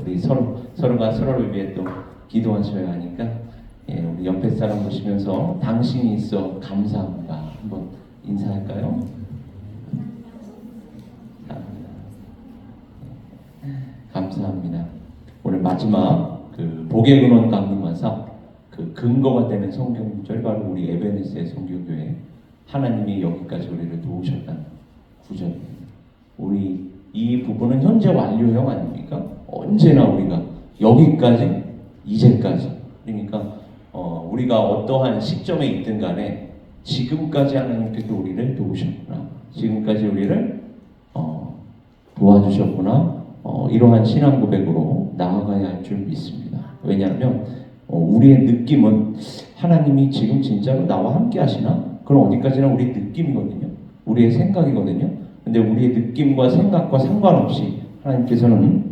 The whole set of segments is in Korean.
우리 서로가 서로를 위해 또 기도하셔야 하니까 우리 옆에 사람 보시면서 당신이 있어 감사합니다. 한번 인사할까요? 감사합니다. 오늘 마지막 그 복의 근원 강림하사 그 근거가 되는 성경 구절 바로 우리 에베네스의 성교교회 하나님이 여기까지 우리를 도우셨다는 구절입니다. 우리 이 부분은 현재 완료형 아닙니까? 언제나 우리가 여기까지 이제까지 그러니까 우리가 어떠한 시점에 있든 간에 지금까지 하나님께서 우리를 도우셨구나 지금까지 우리를 도와주셨구나 이러한 신앙 고백으로 나아가야 할 줄 믿습니다. 왜냐하면 우리의 느낌은 하나님이 지금 진짜로 나와 함께 하시나? 그럼 어디까지나 우리 느낌이거든요. 우리의 생각이거든요. 근데 우리의 느낌과 생각과 상관없이 하나님께서는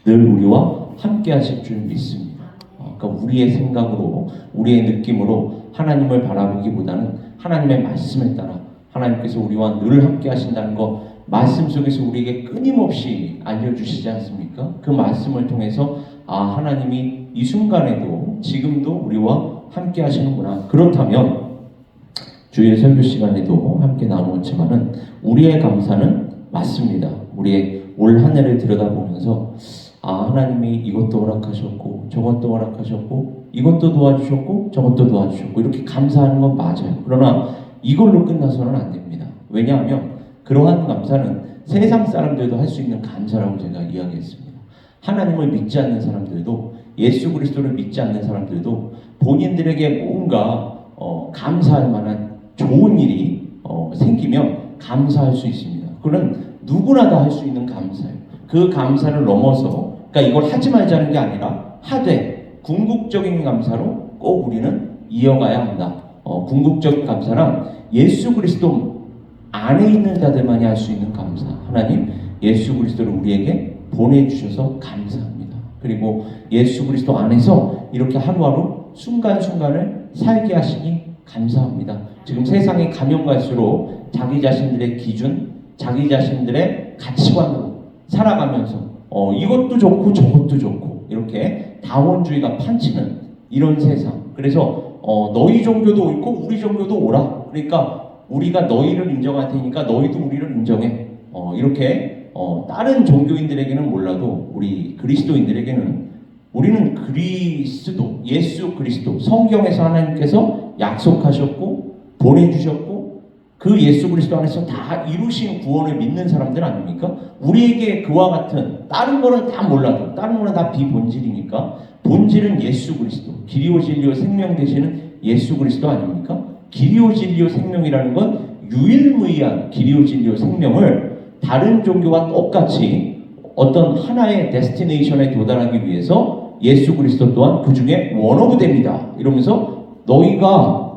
늘 우리와 함께 하실 줄 믿습니다. 그러니까 우리의 생각으로 우리의 느낌으로 하나님을 바라보기보다는 하나님의 말씀에 따라 하나님께서 우리와 늘 함께 하신다는 거 말씀 속에서 우리에게 끊임없이 알려주시지 않습니까? 그 말씀을 통해서 하나님이 이 순간에도 지금도 우리와 함께 하시는구나. 그렇다면 주일 설교 시간에도 함께 나누었지만은 우리의 감사는 맞습니다. 우리의 올 한 해를 들여다보면서 하나님이 이것도 허락하셨고 저것도 허락하셨고 이것도 도와주셨고 저것도 도와주셨고 이렇게 감사하는 건 맞아요. 그러나 이걸로 끝나서는 안 됩니다. 왜냐하면 그러한 감사는 세상 사람들도 할 수 있는 감사라고 제가 이야기했습니다. 하나님을 믿지 않는 사람들도 예수 그리스도를 믿지 않는 사람들도 본인들에게 뭔가 감사할 만한 좋은 일이 생기면 감사할 수 있습니다. 그건 누구나 다 할 수 있는 감사예요. 그 감사를 넘어서 그러니까 이걸 하지 말자는 게 아니라 하되 궁극적인 감사로 꼭 우리는 이어가야 한다. 궁극적 감사란 예수 그리스도 안에 있는 자들만이 할 수 있는 감사. 하나님 예수 그리스도를 우리에게 보내주셔서 감사합니다. 그리고 예수 그리스도 안에서 이렇게 하루하루 순간순간을 살게 하시니 감사합니다. 지금 세상이 가면 갈수록 자기 자신들의 기준, 자기 자신들의 가치관으로 살아가면서 이것도 좋고 저것도 좋고 이렇게 다원주의가 판치는 이런 세상. 그래서 너희 종교도 옳고 우리 종교도 옳아. 그러니까 우리가 너희를 인정할 테니까 너희도 우리를 인정해. 이렇게 다른 종교인들에게는 몰라도 우리 그리스도인들에게는 우리는 그리스도, 예수 그리스도, 성경에서 하나님께서 약속하셨고 보내주셨고 그 예수 그리스도 안에서 다 이루신 구원을 믿는 사람들 아닙니까? 우리에게 그와 같은 다른 거는 다 몰라도 다른 거는 다 비본질이니까 본질은 예수 그리스도, 길이요 진리요 생명 되시는 예수 그리스도 아닙니까? 길이요 진리요 생명이라는 건 유일무이한 길이요 진리요 생명을 다른 종교와 똑같이 어떤 하나의 데스티네이션에 도달하기 위해서 예수 그리스도 또한 그 중에 원오브 됩니다. 이러면서 너희가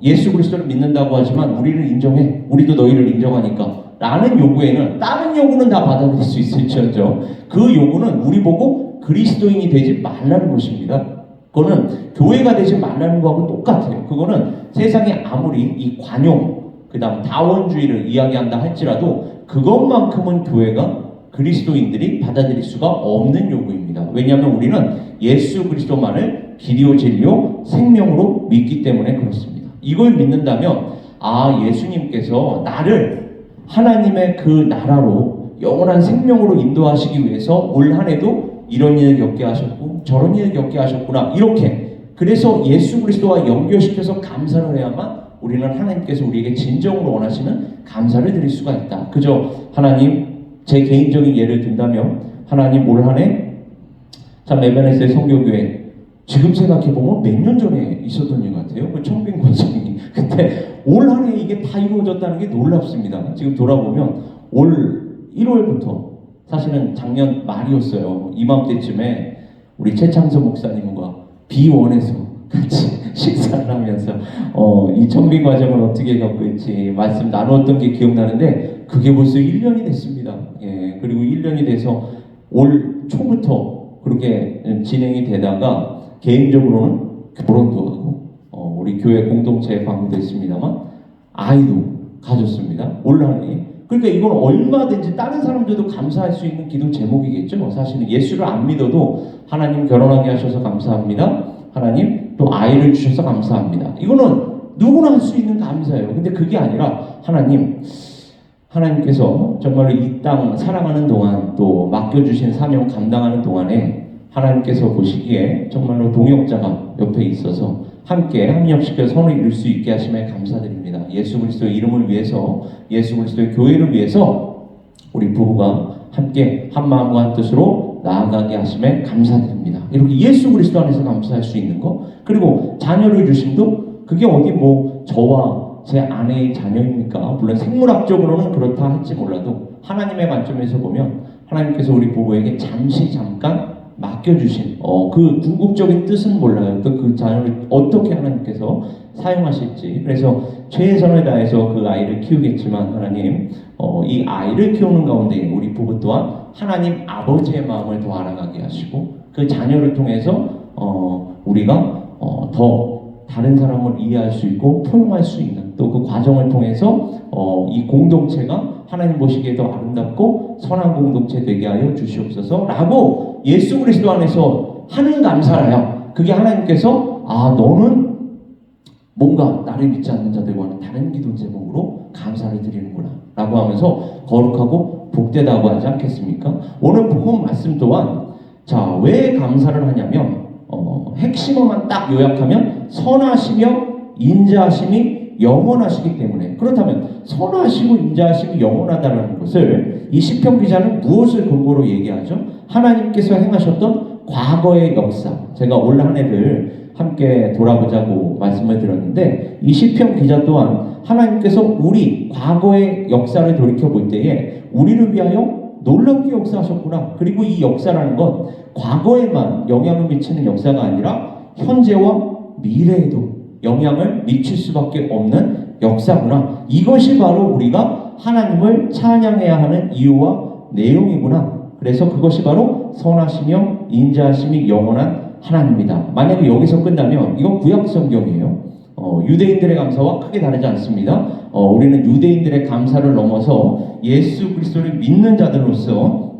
예수 그리스도를 믿는다고 하지만 우리를 인정해. 우리도 너희를 인정하니까 라는 요구에는 다른 요구는 다 받아들일 수 있을지언정 그 요구는 우리 보고 그리스도인이 되지 말라는 것입니다. 그거는 교회가 되지 말라는 거하고 똑같아요. 그거는 세상에 아무리 이 관용 그 다음 다원주의를 이야기한다 할지라도 그것만큼은 교회가 그리스도인들이 받아들일 수가 없는 요구입니다. 왜냐하면 우리는 예수 그리스도만을 길이요 진리요 생명으로 믿기 때문에 그렇습니다. 이걸 믿는다면 예수님께서 나를 하나님의 그 나라로 영원한 생명으로 인도하시기 위해서 올 한 해도 이런 일을 겪게 하셨고 저런 일을 겪게 하셨구나 이렇게 그래서 예수 그리스도와 연결시켜서 감사를 해야만 우리는 하나님께서 우리에게 진정으로 원하시는 감사를 드릴 수가 있다. 그저 하나님 제 개인적인 예를 든다면 하나님 올 한 해 참 에베네스의 성교교회 지금 생각해보면 몇 년 전에 있었던 일 같아요. 그 청빈 권사님이 그때 올 한 해 이게 다 이루어졌다는 게 놀랍습니다. 지금 돌아보면 올 1월부터 사실은 작년 말이었어요. 이맘때쯤에 우리 최창서 목사님과 비원에서 같이 식사를 하면서 이 청빙 과정을 어떻게 겪을지 말씀 나누었던 게 기억나는데 그게 벌써 1년이 됐습니다. 예, 그리고 1년이 돼서 올 초부터 그렇게 진행이 되다가 개인적으로는 결혼도 하고 우리 교회 공동체에 방문됐습니다만 아이도 가졌습니다. 올 한 해 그러니까 이건 얼마든지 다른 사람들도 감사할 수 있는 기도 제목이겠죠. 사실은 예수를 안 믿어도 하나님 결혼하게 하셔서 감사합니다. 하나님 또 아이를 주셔서 감사합니다. 이거는 누구나 할 수 있는 감사예요. 근데 그게 아니라 하나님께서 정말로 이 땅 살아가는 동안 또 맡겨주신 사명 감당하는 동안에 하나님께서 보시기에 정말로 동역자가 옆에 있어서 함께 합력시켜 선을 이룰 수 있게 하심에 감사드립니다. 예수 그리스도의 이름을 위해서, 예수 그리스도의 교회를 위해서 우리 부부가 함께 한 마음과 한 뜻으로 나아가게 하심에 감사드립니다. 이렇게 예수 그리스도 안에서 감사할 수 있는 거, 그리고 자녀를 주심도 그게 어디 뭐 저와 제 아내의 자녀입니까? 물론 생물학적으로는 그렇다 할지 몰라도 하나님의 관점에서 보면 하나님께서 우리 부부에게 잠깐 맡겨주신 그 궁극적인 뜻은 몰라요. 또 그 자녀를 어떻게 하나님께서 사용하실지. 그래서 최선을 다해서 그 아이를 키우겠지만 하나님 이 아이를 키우는 가운데 우리 부부 또한 하나님 아버지의 마음을 더 알아가게 하시고 그 자녀를 통해서 우리가 더 다른 사람을 이해할 수 있고 포용할 수 있는 또 그 과정을 통해서 이 공동체가 하나님 보시기에 더 아름답고 선한 공동체 되게 하여 주시옵소서 라고 예수 그리스도 안에서 하는 감사라요. 그게 하나님께서 너는 뭔가 나를 믿지 않는 자들과는 다른 기도 제목으로 감사를 드리는구나 라고 하면서 거룩하고 복되다고 하지 않겠습니까? 오늘 본문 말씀 또한 왜 감사를 하냐면 핵심어만 딱 요약하면 선하시며 인자하심이 영원하시기 때문에. 그렇다면 선하시고 인자하심이 영원하다는 것을 이 시편 기자는 무엇을 근거로 얘기하죠? 하나님께서 행하셨던 과거의 역사. 제가 올 한 해를 함께 돌아보자고 말씀을 드렸는데 이 시편 기자 또한 하나님께서 우리 과거의 역사를 돌이켜볼 때에 우리를 위하여 놀랍게 역사하셨구나. 그리고 이 역사라는 건 과거에만 영향을 미치는 역사가 아니라 현재와 미래에도 영향을 미칠 수밖에 없는 역사구나. 이것이 바로 우리가 하나님을 찬양해야 하는 이유와 내용이구나. 그래서 그것이 바로 선하시며 인자하심이 영원한 하나님이다. 만약에 여기서 끝나면 이건 구약 성경이에요. 유대인들의 감사와 크게 다르지 않습니다. 우리는 유대인들의 감사를 넘어서 예수 그리스도를 믿는 자들로서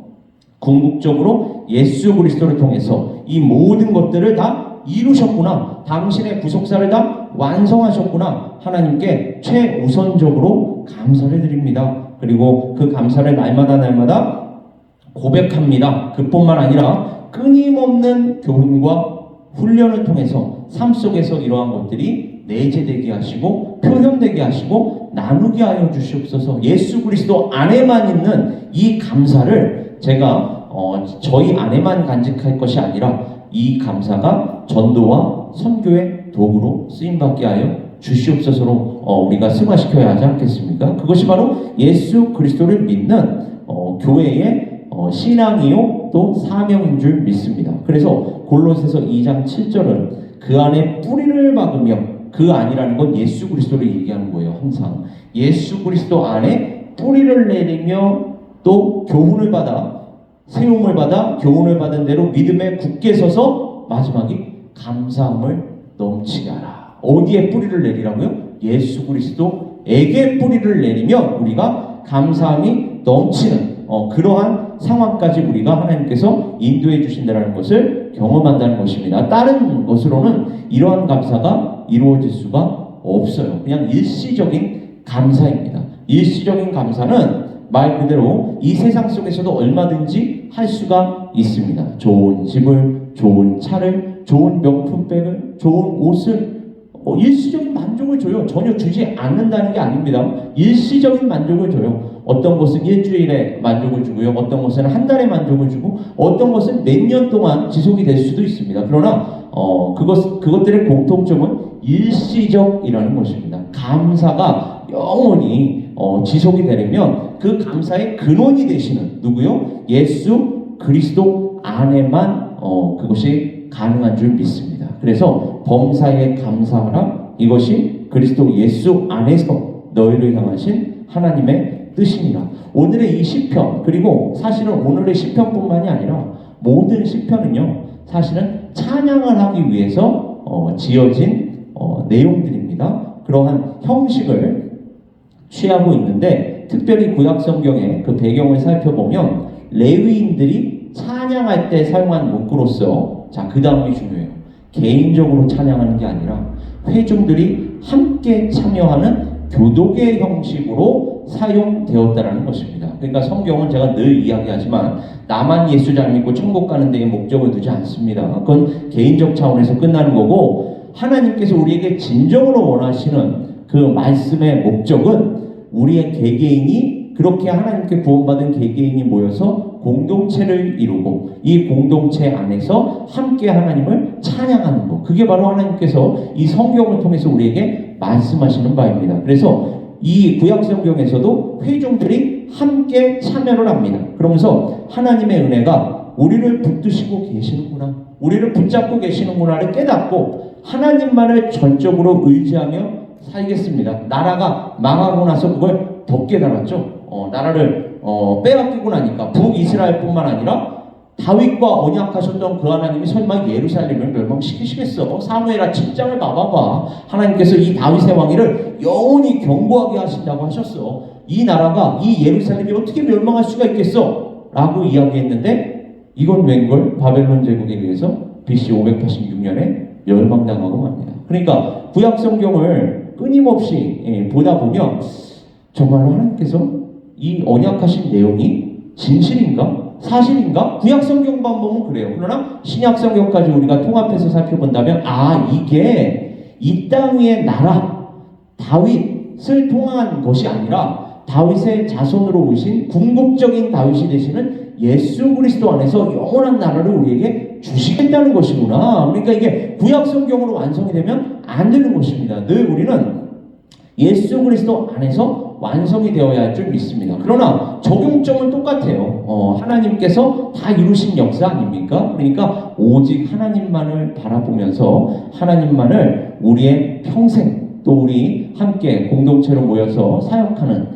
궁극적으로 예수 그리스도를 통해서 이 모든 것들을 다 이루셨구나. 당신의 구속사를 다 완성하셨구나. 하나님께 최우선적으로 감사를 드립니다. 그리고 그 감사를 날마다 고백합니다. 그뿐만 아니라 끊임없는 교훈과 훈련을 통해서 삶 속에서 이러한 것들이 내재되게 하시고 표현되게 하시고 나누게 하여 주시옵소서. 예수 그리스도 안에만 있는 이 감사를 제가 저희 안에만 간직할 것이 아니라 이 감사가 전도와 선교의 도구로 쓰임받게 하여 주시옵소서로 우리가 승화시켜야 하지 않겠습니까? 그것이 바로 예수 그리스도를 믿는 교회의 신앙이요 또 사명인 줄 믿습니다. 그래서 골로새서 2장 7절은 그 안에 뿌리를 박으며, 그 안이라는 건 예수 그리스도를 얘기하는 거예요. 항상 예수 그리스도 안에 뿌리를 내리며 또 교훈을 받아 세움을 받아 교훈을 받은 대로 믿음에 굳게 서서 마지막에 감사함을 넘치게 하라. 어디에 뿌리를 내리라고요? 예수 그리스도에게 뿌리를 내리면 우리가 감사함이 넘치는 그러한 상황까지 우리가 하나님께서 인도해 주신다는 것을 경험한다는 것입니다. 다른 것으로는 이러한 감사가 이루어질 수가 없어요. 그냥 일시적인 감사입니다. 일시적인 감사는 말 그대로 이 세상 속에서도 얼마든지 할 수가 있습니다. 좋은 집을, 좋은 차를, 좋은 명품백을, 좋은 옷을 일시적인 만족을 줘요. 전혀 주지 않는다는 게 아닙니다. 일시적인 만족을 줘요. 어떤 것은 일주일에 만족을 주고요. 어떤 것은 한 달에 만족을 주고 어떤 것은 몇 년 동안 지속이 될 수도 있습니다. 그러나 그것들의 공통점은 일시적이라는 것입니다. 감사가 영원히 지속이 되려면 그 감사의 근원이 되시는 누구요? 예수 그리스도 안에만 그것이 가능한 줄 믿습니다. 그래서 범사에 감사하라. 이것이 그리스도 예수 안에서 너희를 향하신 하나님의 뜻입니다. 오늘의 이 시편, 그리고 사실은 오늘의 시편뿐만이 아니라 모든 시편은요 사실은 찬양을 하기 위해서 지어진 내용들입니다. 그러한 형식을 취하고 있는데 그런데 특별히 구약 성경의 그 배경을 살펴보면 레위인들이 찬양할 때 사용한 문구로서 자, 그 다음이 중요해요. 개인적으로 찬양하는 게 아니라 회중들이 함께 참여하는 교독의 형식으로 사용되었다는 것입니다. 그러니까 성경은 제가 늘 이야기하지만 나만 예수 잘 믿고 천국 가는 데에 목적을 두지 않습니다. 그건 개인적 차원에서 끝나는 거고 하나님께서 우리에게 진정으로 원하시는 그 말씀의 목적은 우리의 개개인이 그렇게 하나님께 구원받은 개개인이 모여서 공동체를 이루고 이 공동체 안에서 함께 하나님을 찬양하는 것. 그게 바로 하나님께서 이 성경을 통해서 우리에게 말씀하시는 바입니다. 그래서 이 구약 성경에서도 회중들이 함께 참여를 합니다. 그러면서 하나님의 은혜가 우리를 붙드시고 계시는구나, 우리를 붙잡고 계시는구나를 깨닫고 하나님만을 전적으로 의지하며 살겠습니다. 나라가 망하고 나서 그걸 더 깨달았죠. 나라를 빼앗기고 나니까 북이스라엘뿐만 아니라 다윗과 언약하셨던 그 하나님이 설마 예루살렘을 멸망시키시겠어? 사무엘아 7장을 봐봐봐. 하나님께서 이 다윗의 왕위를 영원히 견고하게 하신다고 하셨어. 이 나라가, 이 예루살렘이 어떻게 멸망할 수가 있겠어? 라고 이야기했는데 이건 웬걸? 바벨론 제국에 의해서 BC 586년에 멸망당하고 맙니다. 그러니까 구약 성경을 끊임없이 보다 보면 정말로 하나님께서 이 언약하신 내용이 진실인가? 사실인가? 구약 성경만 보면 그래요. 그러나 신약 성경까지 우리가 통합해서 살펴본다면 이게 이 땅 위의 나라 다윗을 통한 것이 아니라 다윗의 자손으로 오신 궁극적인 다윗이 되시는 예수 그리스도 안에서 영원한 나라를 우리에게 주시겠다는 것이구나. 그러니까 이게 구약 성경으로 완성이 되면 안 되는 것입니다. 늘 우리는 예수 그리스도 안에서 완성이 되어야 할 줄 믿습니다. 그러나 적용점은 똑같아요. 하나님께서 다 이루신 역사 아닙니까? 그러니까 오직 하나님만을 바라보면서 하나님만을 우리의 평생 또 우리 함께 공동체로 모여서 사역하는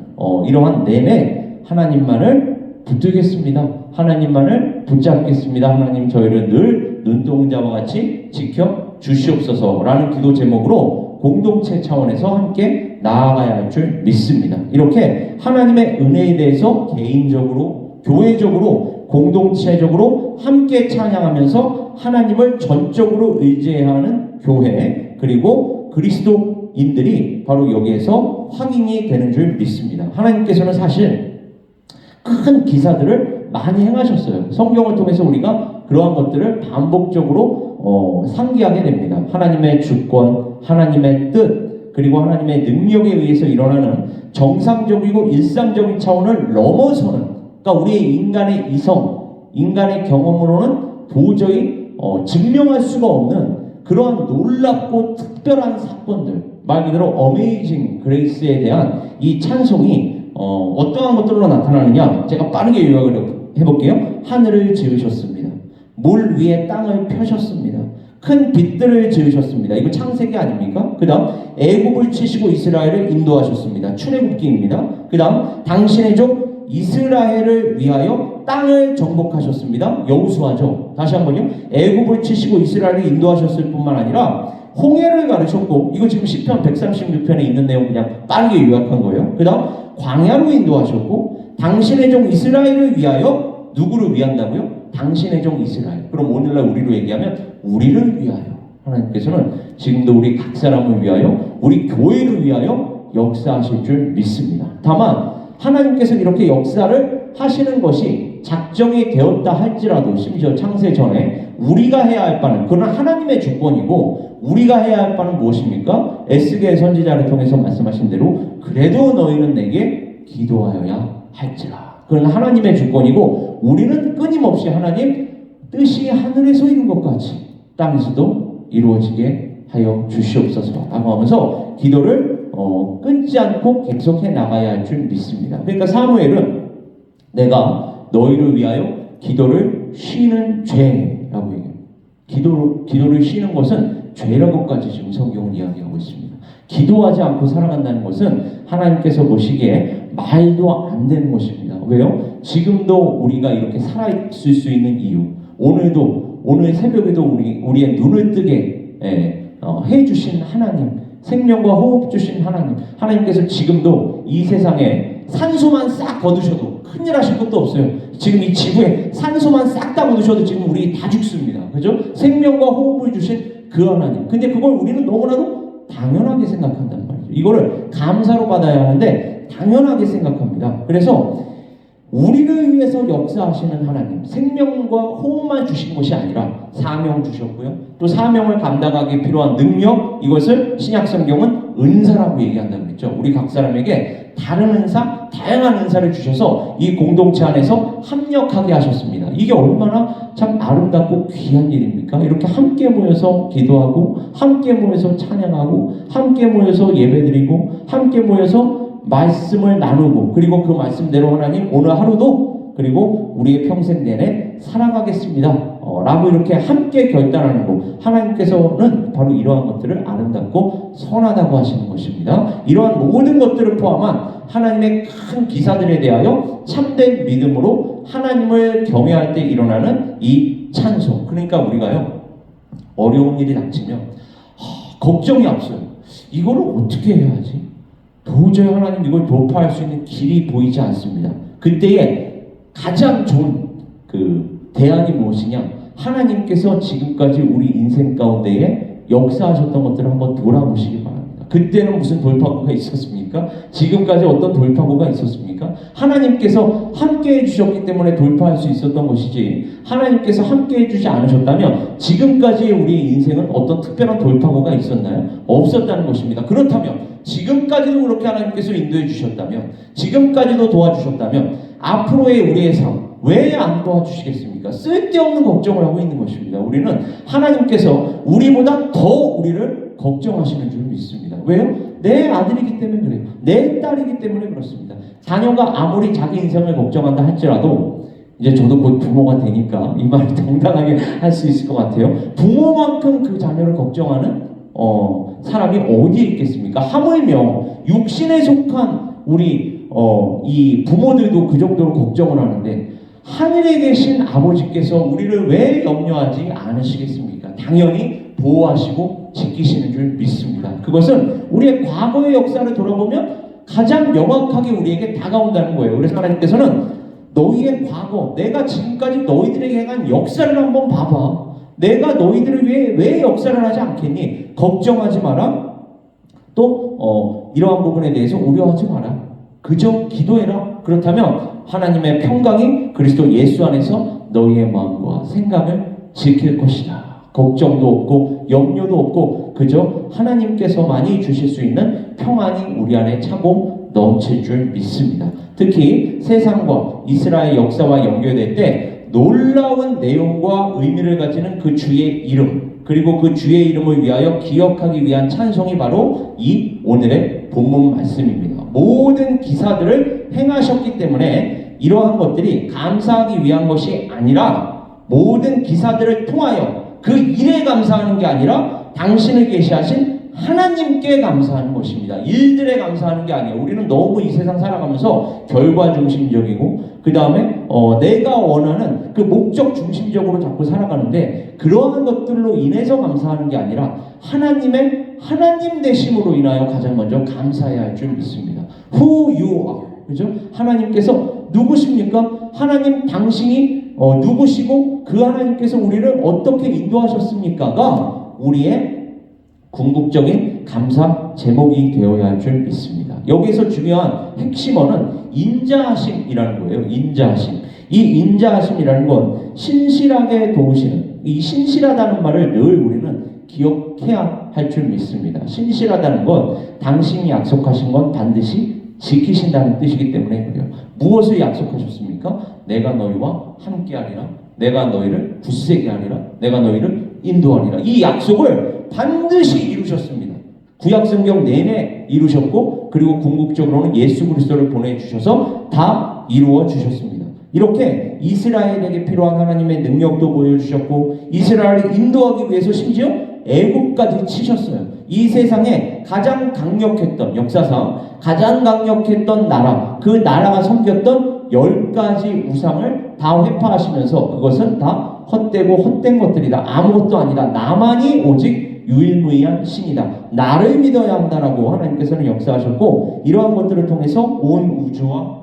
이러한 내내 하나님만을 붙들겠습니다. 하나님만을 붙잡겠습니다. 하나님 저희를 늘 눈동자와 같이 지켜 주시옵소서라는 기도 제목으로 공동체 차원에서 함께 나아가야 할 줄 믿습니다. 이렇게 하나님의 은혜에 대해서 개인적으로, 교회적으로, 공동체적으로 함께 찬양하면서 하나님을 전적으로 의지해야 하는 교회, 그리고 그리스도인들이 바로 여기에서 확인이 되는 줄 믿습니다. 하나님께서는 사실 큰 기사들을 많이 행하셨어요. 성경을 통해서 우리가 그러한 것들을 반복적으로 상기하게 됩니다. 하나님의 주권, 하나님의 뜻, 그리고 하나님의 능력에 의해서 일어나는 정상적이고 일상적인 차원을 넘어서는, 그러니까 우리의 인간의 이성, 인간의 경험으로는 도저히 증명할 수가 없는 그러한 놀랍고 특별한 사건들, 말 그대로 어메이징 그레이스에 대한 이 찬송이 어떠한 것들로 나타나느냐, 제가 빠르게 요약을 해볼게요. 하늘을 지으셨습니다. 물 위에 땅을 펴셨습니다. 큰 빛들을 지으셨습니다. 이거 창세기 아닙니까? 그 다음 애굽을 치시고 이스라엘을 인도하셨습니다. 출애굽기입니다. 그 다음 당신의 종 이스라엘을 위하여 땅을 정복하셨습니다. 여호수아죠. 다시 한번요. 애굽을 치시고 이스라엘을 인도하셨을 뿐만 아니라 홍해를 가르쳤고, 이거 지금 시편 136편에 있는 내용 그냥 빠르게 요약한 거예요. 그 다음 광야로 인도하셨고, 당신의 종 이스라엘을 위하여, 누구를 위한다고요? 당신의 종 이스라엘. 그럼 오늘날 우리로 얘기하면 우리를 위하여, 하나님께서는 지금도 우리 각 사람을 위하여, 우리 교회를 위하여 역사하실 줄 믿습니다. 다만 하나님께서 이렇게 역사를 하시는 것이 작정이 되었다 할지라도, 심지어 창세 전에 우리가 해야 할 바는, 그건 하나님의 주권이고 우리가 해야 할 바는 무엇입니까? 에스겔 선지자를 통해서 말씀하신 대로 그래도 너희는 내게 기도하여야 할지라. 그건 하나님의 주권이고 우리는 끊임없이 하나님 뜻이 하늘에서 이룬 것 같이 땅에서도 이루어지게 하여 주시옵소서 라고 하면서 기도를 끊지 않고 계속해 나가야 할 줄 믿습니다. 그러니까 사무엘은 내가 너희를 위하여 기도를 쉬는 죄라고 얘기해요. 기도를 쉬는 것은 죄라고까지 지금 성경은 이야기하고 있습니다. 기도하지 않고 살아간다는 것은 하나님께서 보시기에 말도 안 되는 것입니다. 왜요? 지금도 우리가 이렇게 살아있을 수 있는 이유, 오늘 새벽에도 우리의 눈을 뜨게 해주신 하나님, 생명과 호흡 주신 하나님께서 지금도 이 세상에 산소만 싹 거두셔도 큰일 하실 것도 없어요. 지금 이 지구에 산소만 싹 다 거두셔도 지금 우리 다 죽습니다. 그죠? 생명과 호흡을 주신 그 하나님. 근데 그걸 우리는 너무나도 당연하게 생각한단 말이죠. 이거를 감사로 받아야 하는데 당연하게 생각합니다. 그래서 우리를 위해서 역사하시는 하나님, 생명과 호흡만 주신 것이 아니라 사명 주셨고요. 또 사명을 감당하기 필요한 능력, 이것을 신약성경은 은사라고 얘기한다고 그랬죠. 우리 각 사람에게 다른 은사, 다양한 은사를 주셔서 이 공동체 안에서 합력하게 하셨습니다. 이게 얼마나 참 아름답고 귀한 일입니까? 이렇게 함께 모여서 기도하고, 함께 모여서 찬양하고, 함께 모여서 예배드리고, 함께 모여서 말씀을 나누고, 그리고 그 말씀대로 하나님 오늘 하루도 그리고 우리의 평생 내내 살아가겠습니다 라고 이렇게 함께 결단하는 것, 하나님께서는 바로 이러한 것들을 아름답고 선하다고 하시는 것입니다. 이러한 모든 것들을 포함한 하나님의 큰 기사들에 대하여 참된 믿음으로 하나님을 경외할 때 일어나는 이 찬송. 그러니까 우리가요, 어려운 일이 닥치면 걱정이 앞서요. 이거를 어떻게 해야 하지? 도저히 하나님 이걸 돌파할 수 있는 길이 보이지 않습니다. 그때에 가장 좋은 그 대안이 무엇이냐? 하나님께서 지금까지 우리 인생 가운데에 역사하셨던 것들을 한번 돌아보시기 바랍니다. 그때는 무슨 돌파구가 있었습니까? 지금까지 어떤 돌파구가 있었습니까? 하나님께서 함께 해주셨기 때문에 돌파할 수 있었던 것이지, 하나님께서 함께 해주지 않으셨다면 지금까지의 우리의 인생은 어떤 특별한 돌파구가 있었나요? 없었다는 것입니다. 그렇다면 지금까지도 그렇게 하나님께서 인도해 주셨다면, 지금까지도 도와주셨다면 앞으로의 우리의 삶 왜 안 도와주시겠습니까? 쓸데없는 걱정을 하고 있는 것입니다. 우리는 하나님께서 우리보다 더 우리를 걱정하시는 줄 믿습니다. 왜요? 내 아들이기 때문에 그래요. 내 딸이기 때문에 그렇습니다. 자녀가 아무리 자기 인생을 걱정한다 할지라도, 이제 저도 곧 부모가 되니까 이 말을 당당하게 할 수 있을 것 같아요. 부모만큼 그 자녀를 걱정하는 사람이 어디에 있겠습니까? 하물며 육신에 속한 우리 이 부모들도 그 정도로 걱정을 하는데, 하늘에 계신 아버지께서 우리를 왜 염려하지 않으시겠습니까? 당연히 보호하시고 지키시는 줄 믿습니다. 그것은 우리의 과거의 역사를 돌아보면 가장 명확하게 우리에게 다가온다는 거예요. 그래서 하나님께서는 너희의 과거, 내가 지금까지 너희들에게 행한 역사를 한번 봐봐. 내가 너희들을 위해 왜 역사를 하지 않겠니? 걱정하지 마라. 또 이러한 부분에 대해서 우려하지 마라. 그저 기도해라. 그렇다면 하나님의 평강이 그리스도 예수 안에서 너희의 마음과 생각을 지킬 것이다. 걱정도 없고 염려도 없고 그저 하나님께서만이 주실 수 있는 평안이 우리 안에 차고 넘칠 줄 믿습니다. 특히 세상과 이스라엘 역사와 연결될 때 놀라운 내용과 의미를 가지는 그 주의 이름, 그리고 그 주의 이름을 위하여 기억하기 위한 찬송이 바로 이 오늘의 본문 말씀입니다. 모든 기사들을 행하셨기 때문에 이러한 것들이 감사하기 위한 것이 아니라, 모든 기사들을 통하여 그 일에 감사하는 게 아니라 당신을 계시하신 하나님께 감사하는 것입니다. 일들에 감사하는 게 아니에요. 우리는 너무 이 세상 살아가면서 결과 중심적이고 그 다음에 내가 원하는 그 목적 중심적으로 자꾸 살아가는데, 그러한 것들로 인해서 감사하는 게 아니라 하나님 되심으로 인하여 가장 먼저 감사해야 할 줄 믿습니다. Who you are, 그죠? 하나님께서 누구십니까? 하나님 당신이 누구시고 그 하나님께서 우리를 어떻게 인도하셨습니까가 우리의 궁극적인 감사 제목이 되어야 할 줄 믿습니다. 여기서 중요한 핵심어는 인자하심이라는 거예요. 인자하심. 이 인자하심이라는 건 신실하게 도우시는, 이 신실하다는 말을 늘 우리는 기억해야 할 줄 믿습니다. 신실하다는 건 당신이 약속하신 건 반드시 지키신다는 뜻이기 때문에 그래요. 무엇을 약속하셨습니까? 내가 너희와 함께하리라. 내가 너희를 굳세게 하리라. 내가 너희를 인도하리라. 이 약속을 반드시 이루셨습니다. 구약성경 내내 이루셨고, 그리고 궁극적으로는 예수 그리스도를 보내주셔서 다 이루어 주셨습니다. 이렇게 이스라엘에게 필요한 하나님의 능력도 보여주셨고, 이스라엘을 인도하기 위해서 심지어 애국까지 치셨어요. 이 세상에 가장 강력했던, 역사상 가장 강력했던 나라, 그 나라가 섬겼던 10가지 우상을 다 회파하시면서 그것은 다 헛되고 헛된 것들이다, 아무것도 아니다, 나만이 오직 유일무이한 신이다. 나를 믿어야 한다라고 하나님께서는 역사하셨고, 이러한 것들을 통해서 온 우주와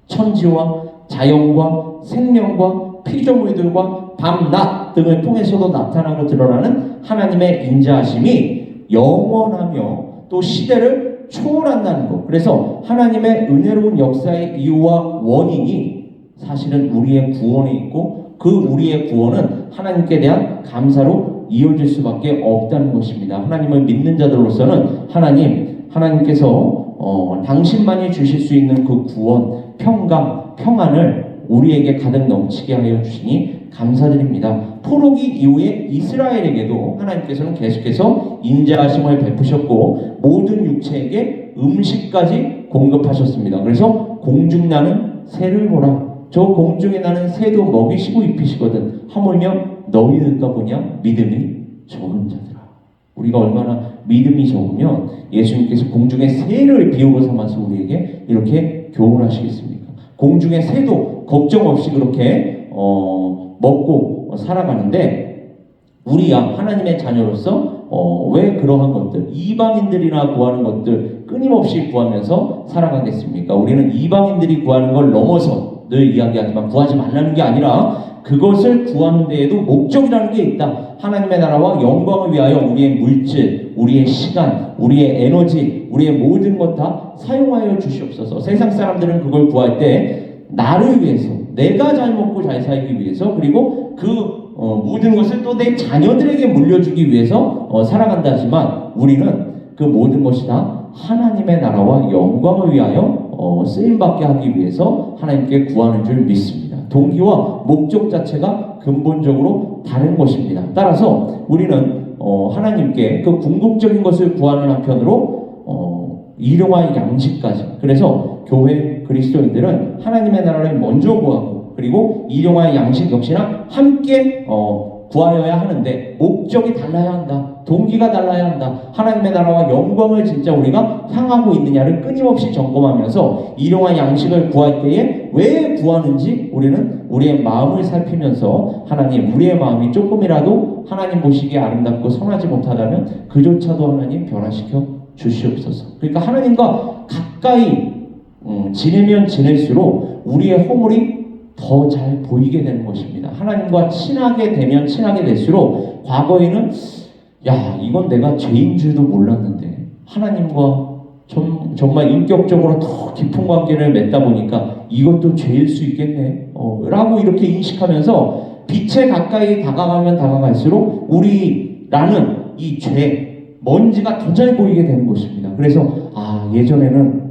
천지와 자연과 생명과 피조물들과 밤낮 등을 통해서도 나타나고 드러나는 하나님의 인자하심이 영원하며 또 시대를 초월한다는 것. 그래서 하나님의 은혜로운 역사의 이유와 원인이 사실은 우리의 구원에 있고, 그 우리의 구원은 하나님께 대한 감사로 이어질 수밖에 없다는 것입니다. 하나님을 믿는 자들로서는 하나님께서 당신만이 주실 수 있는 그 구원, 평강, 평안을 우리에게 가득 넘치게 하여 주시니 감사드립니다. 포로기 이후에 이스라엘에게도 하나님께서는 계속해서 인자하심을 베푸셨고, 모든 육체에게 음식까지 공급하셨습니다. 그래서 공중 나는 새를 보라. 저 공중에 나는 새도 먹이시고 입히시거든. 하물며 너희들과 보냐 믿음이 적은 자들아. 우리가 얼마나 믿음이 적으면 예수님께서 공중의 새를 비유로 삼아서 우리에게 이렇게 교훈하시겠습니까? 공중의 새도 걱정 없이 그렇게 먹고 살아가는데, 우리야 하나님의 자녀로서 왜 그러한 것들, 이방인들이나 구하는 것들 끊임없이 구하면서 살아가겠습니까? 우리는 이방인들이 구하는 걸 넘어서 늘 이야기하지만 구하지 말라는 게 아니라 그것을 구하는 데에도 목적이라는 게 있다. 하나님의 나라와 영광을 위하여 우리의 물질, 우리의 시간, 우리의 에너지, 우리의 모든 것 다 사용하여 주시옵소서. 세상 사람들은 그걸 구할 때 나를 위해서, 내가 잘 먹고 잘 살기 위해서, 그리고 그 모든 것을 또 내 자녀들에게 물려주기 위해서 살아간다 하지만, 우리는 그 모든 것이 다 하나님의 나라와 영광을 위하여 쓰임받게 하기 위해서 하나님께 구하는 줄 믿습니다. 동기와 목적 자체가 근본적으로 다른 것입니다. 따라서 우리는 하나님께 그 궁극적인 것을 구하는 한편으로 일용할 양식까지, 그래서 교회 그리스도인들은 하나님의 나라를 먼저 구하고, 그리고 일용할 양식 역시나 함께 구하여야 하는데, 목적이 달라야 한다. 동기가 달라야 한다. 하나님의 나라와 영광을 진짜 우리가 향하고 있느냐를 끊임없이 점검하면서 일용할 양식을 구할 때에 왜 구하는지 우리는 우리의 마음을 살피면서, 하나님, 우리의 마음이 조금이라도 하나님 보시기에 아름답고 선하지 못하다면 그조차도 하나님 변화시켜 주시옵소서. 그러니까 하나님과 가까이 지내면 지낼수록 우리의 허물이 더 잘 보이게 되는 것입니다. 하나님과 친하게 되면 친하게 될수록, 과거에는 야, 이건 내가 죄인 줄도 몰랐는데 하나님과 정말 인격적으로 더 깊은 관계를 맺다 보니까 이것도 죄일 수 있겠네 라고 이렇게 인식하면서 빛에 가까이 다가가면 다가갈수록 우리라는 이 죄, 먼지가 더 잘 보이게 되는 것입니다. 그래서 예전에는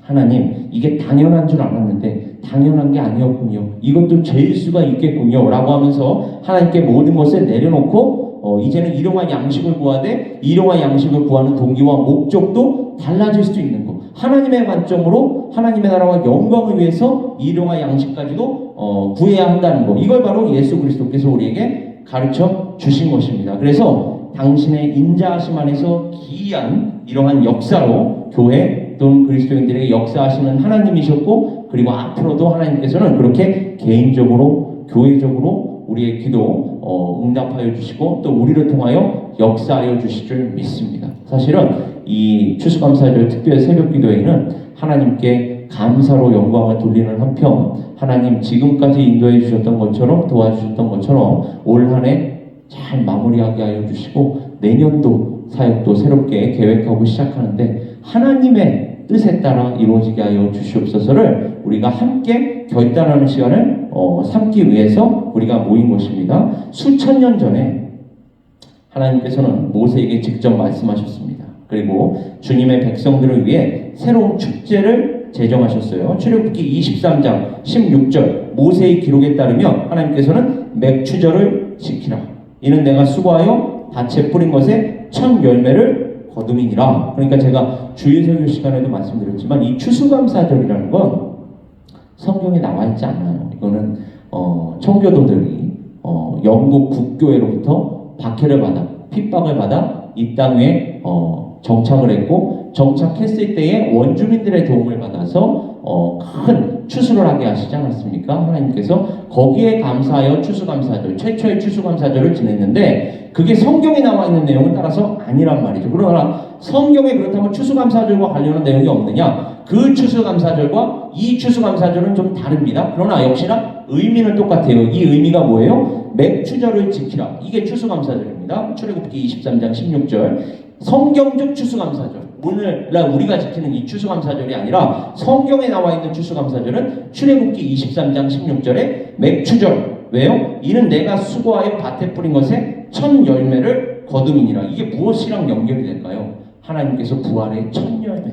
하나님, 이게 당연한 줄 알았는데 당연한 게 아니었군요. 이것도 죄일 수가 있겠군요 라고 하면서 하나님께 모든 것을 내려놓고 이제는 일용할 양식을 구하되, 일용할 양식을 구하는 동기와 목적도 달라질 수 있는 것. 하나님의 관점으로 하나님의 나라와 영광을 위해서 일용할 양식까지도 구해야 한다는 것. 이걸 바로 예수 그리스도께서 우리에게 가르쳐 주신 것입니다. 그래서 당신의 인자하심 안에서 기이한 이러한 역사로 교회 또는 그리스도인들에게 역사하시는 하나님이셨고, 그리고 앞으로도 하나님께서는 그렇게 개인적으로, 교회적으로 우리의 기도 응답하여 주시고, 또 우리를 통하여 역사하여 주실 줄 믿습니다. 사실은 이 추수감사절 특별 새벽 기도회는 하나님께 감사로 영광을 돌리는 한편, 하나님 지금까지 인도해 주셨던 것처럼, 도와주셨던 것처럼 올 한 해 잘 마무리하게 하여 주시고, 내년도 사역도 새롭게 계획하고 시작하는데 하나님의 뜻에 따라 이루어지게 하여 주시옵소서를 우리가 함께 결단하는 시간을 삼기 위해서 우리가 모인 것입니다. 수천 년 전에 하나님께서는 모세에게 직접 말씀하셨습니다. 그리고 주님의 백성들을 위해 새로운 축제를 제정하셨어요. 출애굽기 23장 16절 모세의 기록에 따르면 하나님께서는 맥추절을 지키라. 이는 내가 수고하여 밭에 뿌린 것에 첫 열매를 거둠이니라. 그러니까 제가 주일 설교 시간에도 말씀드렸지만, 이 추수감사절이라는 건 성경에 나와 있지 않아요. 이거는 청교도들이 영국 국교회로부터 박해를 받아, 핍박을 받아 이 땅에 정착을 했고 정착했을 때에 원주민들의 도움을 받아서 큰 추수를 하게 하시지 않았습니까? 하나님께서 거기에 감사하여 추수감사절, 최초의 추수감사절을 지냈는데 그게 성경에 나와 있는 내용은 따라서 아니란 말이죠. 그러나 성경에 그렇다면 추수감사절과 관련한 내용이 없느냐? 그 추수감사절과 이 추수감사절은 좀 다릅니다. 그러나 역시나 의미는 똑같아요. 이 의미가 뭐예요? 맥추절을 지키라. 이게 추수감사절입니다. 출애굽기 23장 16절. 성경적 추수감사절. 오늘날 우리가 지키는 이 추수감사절이 아니라 성경에 나와 있는 추수감사절은 출애굽기 23장 16절에 맥추절. 왜요? 이는 내가 수고하여 밭에 뿌린 것에 첫 열매를 거둠이니라. 이게 무엇이랑 연결이 될까요? 하나님께서 부활의 첫 열매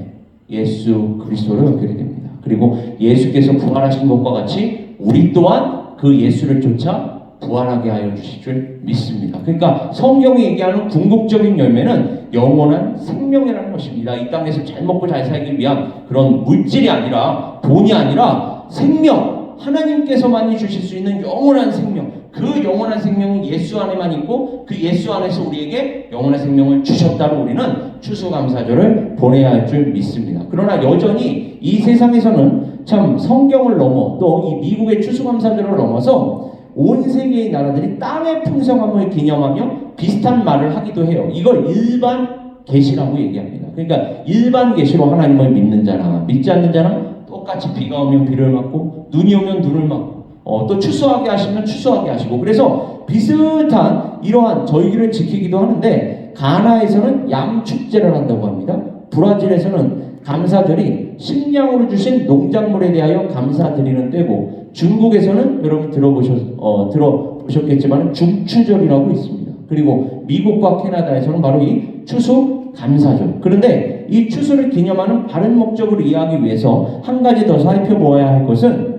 예수 그리스도로 연결이 됩니다. 그리고 예수께서 부활하신 것과 같이 우리 또한 그 예수를 쫓아 부활하게 하여 주실 줄 믿습니다. 그러니까 성경이 얘기하는 궁극적인 열매는 영원한 생명이라는 것입니다. 이 땅에서 잘 먹고 잘 살기 위한 그런 물질이 아니라 돈이 아니라 생명, 하나님께서만이 주실 수 있는 영원한 생명, 그 영원한 생명은 예수 안에만 있고 그 예수 안에서 우리에게 영원한 생명을 주셨다로 우리는 추수감사절을 보내야 할 줄 믿습니다. 그러나 여전히 이 세상에서는 참 성경을 넘어 또 이 미국의 추수감사절을 넘어서 온 세계의 나라들이 땅의 풍성함을 기념하며 비슷한 말을 하기도 해요. 이걸 일반 계시라고 얘기합니다. 그러니까 일반 계시로 하나님을 믿는 자나 믿지 않는 자나 똑같이 비가 오면 비를 맞고 눈이 오면 눈을 맞고 또 추수하게 하시면 추수하게 하시고 그래서 비슷한 이러한 절기를 지키기도 하는데 가나에서는 양축제를 한다고 합니다. 브라질에서는 감사절이 식량으로 주신 농작물에 대하여 감사드리는 때고 중국에서는 여러분 들어보셨겠지만 중추절이라고 있습니다. 그리고 미국과 캐나다에서는 바로 이 추수 감사절. 그런데 이 추수를 기념하는 바른 목적을 이해하기 위해서 한 가지 더 살펴보아야 할 것은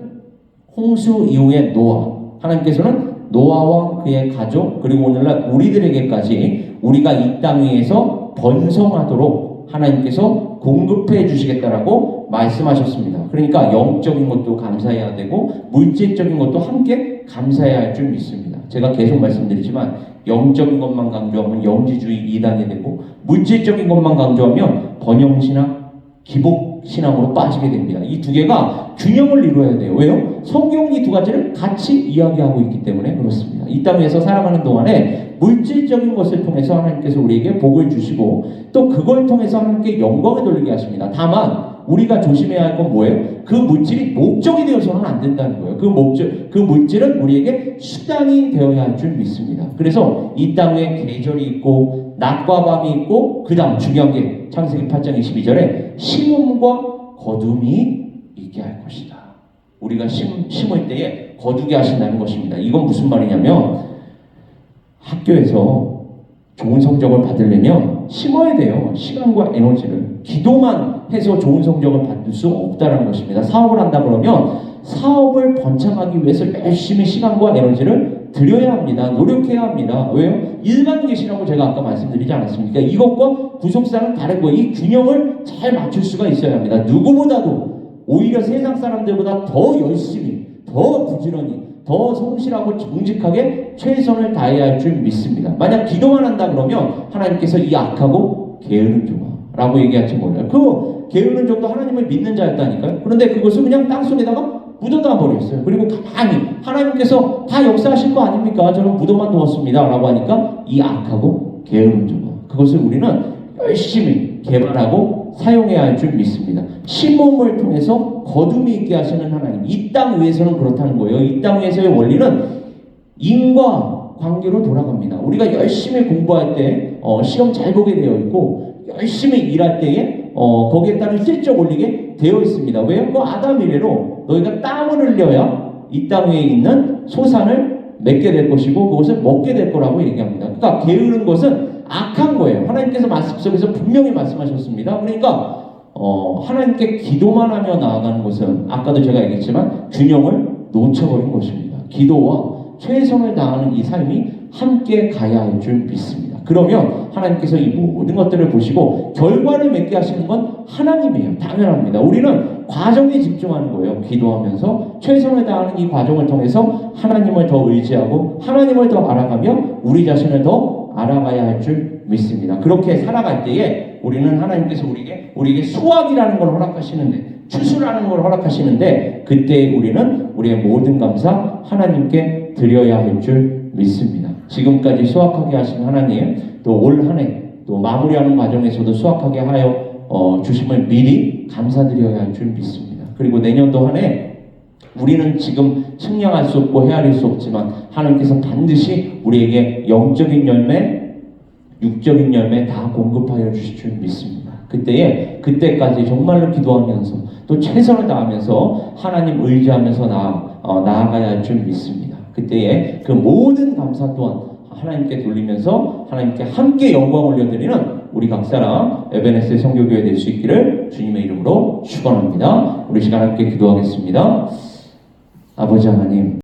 홍수 이후의 노아. 하나님께서는 노아와 그의 가족 그리고 오늘날 우리들에게까지 우리가 이 땅 위에서 번성하도록 하나님께서 공급해 주시겠다라고 말씀하셨습니다. 그러니까 영적인 것도 감사해야 되고 물질적인 것도 함께 감사해야 할 줄 믿습니다. 제가 계속 말씀드리지만 영적인 것만 강조하면 영지주의 이단이 되고 물질적인 것만 강조하면 번영신앙, 기복신앙으로 빠지게 됩니다. 이 두 개가 균형을 이루어야 돼요. 왜요? 성경이 이 두 가지를 같이 이야기하고 있기 때문에 그렇습니다. 이 땅에서 살아가는 동안에 물질적인 것을 통해서 하나님께서 우리에게 복을 주시고 또 그걸 통해서 하나님께 영광을 돌리게 하십니다. 다만 우리가 조심해야 할 건 뭐예요? 그 물질이 목적이 되어서는 안 된다는 거예요. 그 물질은 우리에게 수단이 되어야 할 줄 믿습니다. 그래서 이 땅에 계절이 있고 낮과 밤이 있고 그 다음 중요한 게 창세기 8장 22절에 심음과 거둠이 있게 할 것이다. 우리가 심을 때에 거두게 하신다는 것입니다. 이건 무슨 말이냐면 학교에서 좋은 성적을 받으려면 심어야 돼요. 시간과 에너지를. 기도만 해서 좋은 성적을 받을 수 없다는 것입니다. 사업을 한다 그러면 사업을 번창하기 위해서 열심히 시간과 에너지를 들여야 합니다. 노력해야 합니다. 왜요? 일반 계시라고 제가 아까 말씀드리지 않았습니까? 이것과 구속사는 다른 거예요. 이 균형을 잘 맞출 수가 있어야 합니다. 누구보다도 오히려 세상 사람들보다 더 열심히, 더 부지런히, 더 성실하고 정직하게 최선을 다해야 할 줄 믿습니다. 만약 기도만 한다 그러면 하나님께서 이 악하고 게으른 종아라고 얘기할지 몰라요. 그 게으른 종도 하나님을 믿는 자였다니까요. 그런데 그것을 그냥 땅속에다가 묻어다 버렸어요. 그리고 가만히 하나님께서 다 역사하실 거 아닙니까? 저는 묻어만 두었습니다 라고 하니까 이 악하고 게으른 종아, 그것을 우리는 열심히 개발하고 사용해야 할 줄 믿습니다. 심음을 통해서 거둠이 있게 하시는 하나님, 이 땅 위에서는 그렇다는 거예요. 이 땅 위에서의 원리는 인과 관계로 돌아갑니다. 우리가 열심히 공부할 때 시험 잘 보게 되어 있고 열심히 일할 때에 거기에 따른 실적 올리게 되어 있습니다. 왜요? 그 아담 이래로 너희가 땀을 흘려야 이 땅 위에 있는 소산을 맺게 될 것이고 그것을 먹게 될 거라고 얘기합니다. 그러니까 게으른 것은 악한 거예요. 하나님께서 말씀 속에서 분명히 말씀하셨습니다. 그러니까 하나님께 기도만 하며 나아가는 것은 아까도 제가 얘기했지만 균형을 놓쳐버린 것입니다. 기도와 최선을 다하는 이 삶이 함께 가야 할 줄 믿습니다. 그러면 하나님께서 이 모든 것들을 보시고 결과를 맺게 하시는 건 하나님이에요. 당연합니다. 우리는 과정에 집중하는 거예요. 기도하면서 최선을 다하는 이 과정을 통해서 하나님을 더 의지하고 하나님을 더 알아가며 우리 자신을 더 알아가야 할 줄 믿습니다. 그렇게 살아갈 때에 우리는 하나님께서 우리에게 수확이라는 걸 허락하시는데, 추수라는 걸 허락하시는데, 그때 우리는 우리의 모든 감사 하나님께 드려야 할 줄 믿습니다. 지금까지 수확하게 하신 하나님, 또 올 한 해 또 마무리하는 과정에서도 수확하게 하여 주심을 미리 감사드려야 할 줄 믿습니다. 그리고 내년도 한 해 우리는 지금 측량할 수 없고 헤아릴 수 없지만 하나님께서 반드시 우리에게 영적인 열매, 육적인 열매 다 공급하여 주실 줄 믿습니다. 그때까지 정말로 기도하면서 또 최선을 다하면서 하나님 의지하면서 나아가야 할 줄 믿습니다. 그때에 그 모든 감사 또한 하나님께 돌리면서 하나님께 함께 영광 올려드리는 우리 각 사람 에베네스 성교교회 될 수 있기를 주님의 이름으로 축원합니다. 우리 시간 함께 기도하겠습니다. 아버지 하나님,